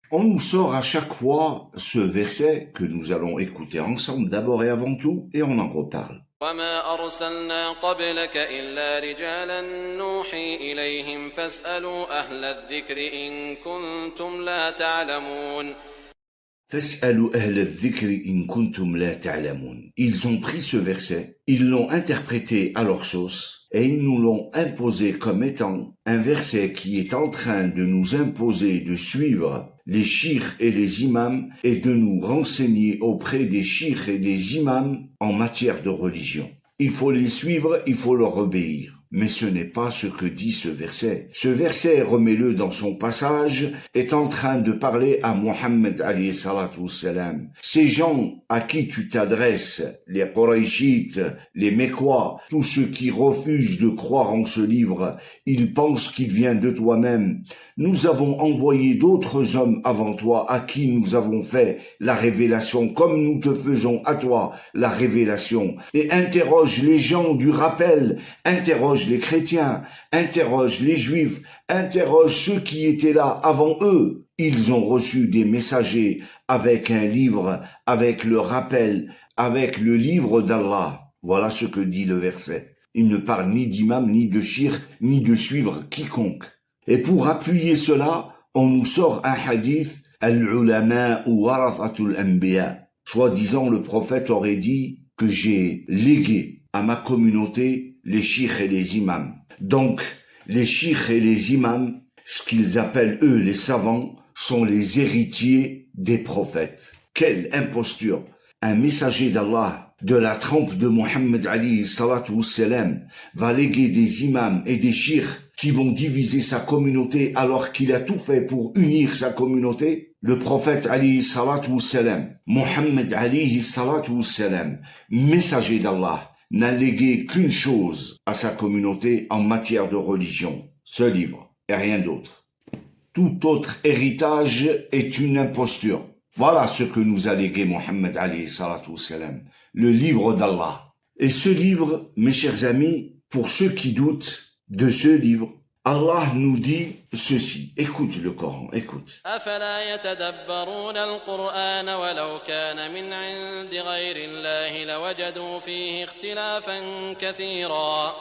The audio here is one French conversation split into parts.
On nous sort à chaque fois ce verset que nous allons écouter ensemble d'abord et avant tout, et on en reparle. وما أرسلنا قبلك إلا رجالا نوحي إليهم فاسألوا أهل الذكر إن كنتم لا تعلمون. فاسألوا أهل الذكر إن كنتم لا تعلمون. Ils ont pris ce verset, ils l'ont interprété à leur sauce, et ils nous l'ont imposé comme étant un verset qui est en train de nous imposer de suivre les chiites et les imams et de nous renseigner auprès des chiites et des imams en matière de religion. Il faut les suivre, il faut leur obéir. Mais ce n'est pas ce que dit ce verset. Ce verset, remets-le dans son passage, est en train de parler à Mohammed alayhi salatu wassalam. Ces gens à qui tu t'adresses, les Qurayshites, les Mécois, tous ceux qui refusent de croire en ce livre, ils pensent qu'il vient de toi-même. Nous avons envoyé d'autres hommes avant toi à qui nous avons fait la révélation comme nous te faisons à toi la révélation. Et interroge les gens du rappel, interroge les chrétiens, interroge les juifs, interroge ceux qui étaient là avant eux. Ils ont reçu des messagers avec un livre, avec le rappel, avec le livre d'Allah. Voilà ce que dit le verset. Il ne parle ni d'imam, ni de shir, ni de suivre quiconque. Et pour appuyer cela, on nous sort un hadith, al-ulama ou warathatul anbiya. Soi-disant, le prophète aurait dit que j'ai légué à ma communauté les chiites et les imams. Donc, les chiites et les imams, ce qu'ils appellent eux les savants, sont les héritiers des prophètes. Quelle imposture! Un messager d'Allah, de la trempe de Mohammed alayhi salatu wassalam, va léguer des imams et des chiites qui vont diviser sa communauté alors qu'il a tout fait pour unir sa communauté. Le prophète alayhi salatu wassalam, Mohammed alayhi salatu wassalam, messager d'Allah, n'a légué qu'une chose à sa communauté en matière de religion, ce livre, et rien d'autre. Tout autre héritage est une imposture. Voilà ce que nous a légué Mohammed alayhi salatu wassalam, le livre d'Allah. Et ce livre, mes chers amis, pour ceux qui doutent de ce livre, Allah nous dit ceci. Écoute le Coran, écoute. أفلا يتدبرون القرآن ولو كان من عند غير الله لوجدوا فيه اختلافا كثيرا.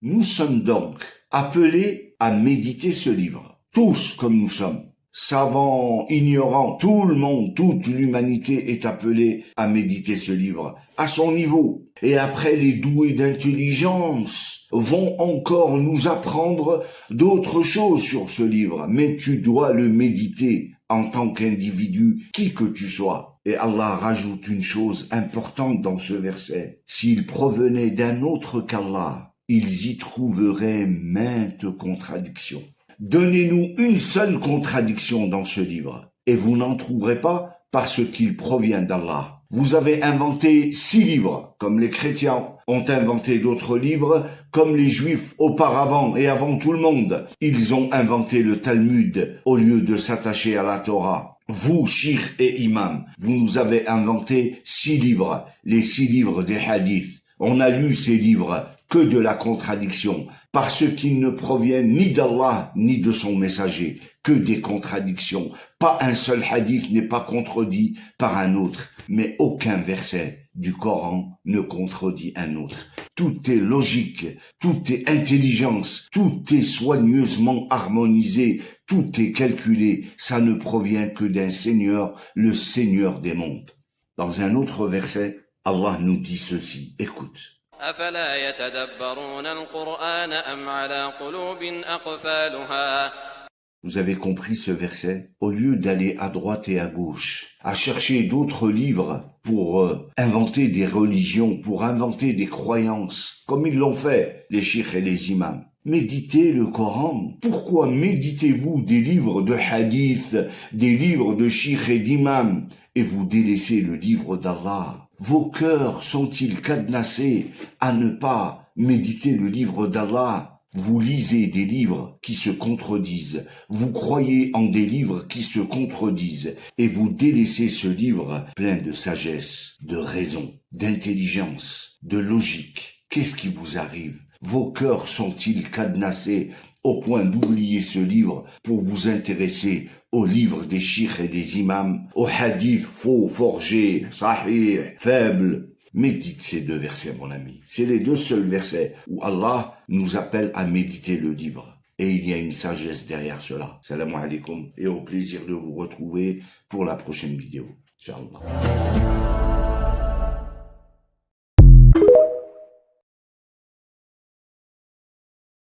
Nous sommes donc appelés à méditer ce livre, tous comme nous sommes. Savants, ignorants, tout le monde, toute l'humanité est appelée à méditer ce livre, à son niveau. Et après, les doués d'intelligence vont encore nous apprendre d'autres choses sur ce livre. Mais tu dois le méditer en tant qu'individu, qui que tu sois. Et Allah rajoute une chose importante dans ce verset. S'il provenait d'un autre qu'Allah, ils y trouveraient maintes contradictions. Donnez-nous une seule contradiction dans ce livre, et vous n'en trouverez pas parce qu'il provient d'Allah. Vous avez inventé 6 livres, comme les chrétiens ont inventé d'autres livres, comme les juifs auparavant et avant tout le monde. Ils ont inventé le Talmud au lieu de s'attacher à la Torah. Vous, chiites et imams, vous nous avez inventé 6 livres, les 6 livres des hadiths. On a lu ces livres que de la contradiction, parce qu'ils ne proviennent ni d'Allah ni de son messager, que des contradictions. Pas un seul hadith n'est pas contredit par un autre, mais aucun verset du Coran ne contredit un autre. Tout est logique, tout est intelligence, tout est soigneusement harmonisé, tout est calculé, ça ne provient que d'un Seigneur, le Seigneur des mondes. Dans un autre verset, Allah nous dit ceci, écoute. أفلا يتدبرون القرآن أم على قلوب أقفالها. Vous avez compris ce verset? Au lieu d'aller à droite et à gauche, à chercher d'autres livres pour inventer des religions, pour inventer des croyances, comme ils l'ont fait, les chiites et les imams, méditez le Coran. Pourquoi méditez-vous des livres de hadith, des livres de chiites et d'imams, et vous délaissez le livre d'Allah? Vos cœurs sont-ils cadenassés à ne pas méditer le livre d'Allah? Vous lisez des livres qui se contredisent, vous croyez en des livres qui se contredisent, et vous délaissez ce livre plein de sagesse, de raison, d'intelligence, de logique. Qu'est-ce qui vous arrive? Vos cœurs sont-ils cadenassés au point d'oublier ce livre pour vous intéresser aux livres des chiites et des imams, aux hadiths faux, forgés, sahih, faibles. Médite ces 2 versets, mon ami. C'est les 2 seuls versets où Allah nous appelle à méditer le livre. Et il y a une sagesse derrière cela. Salam alaikum et au plaisir de vous retrouver pour la prochaine vidéo. Inch'Allah.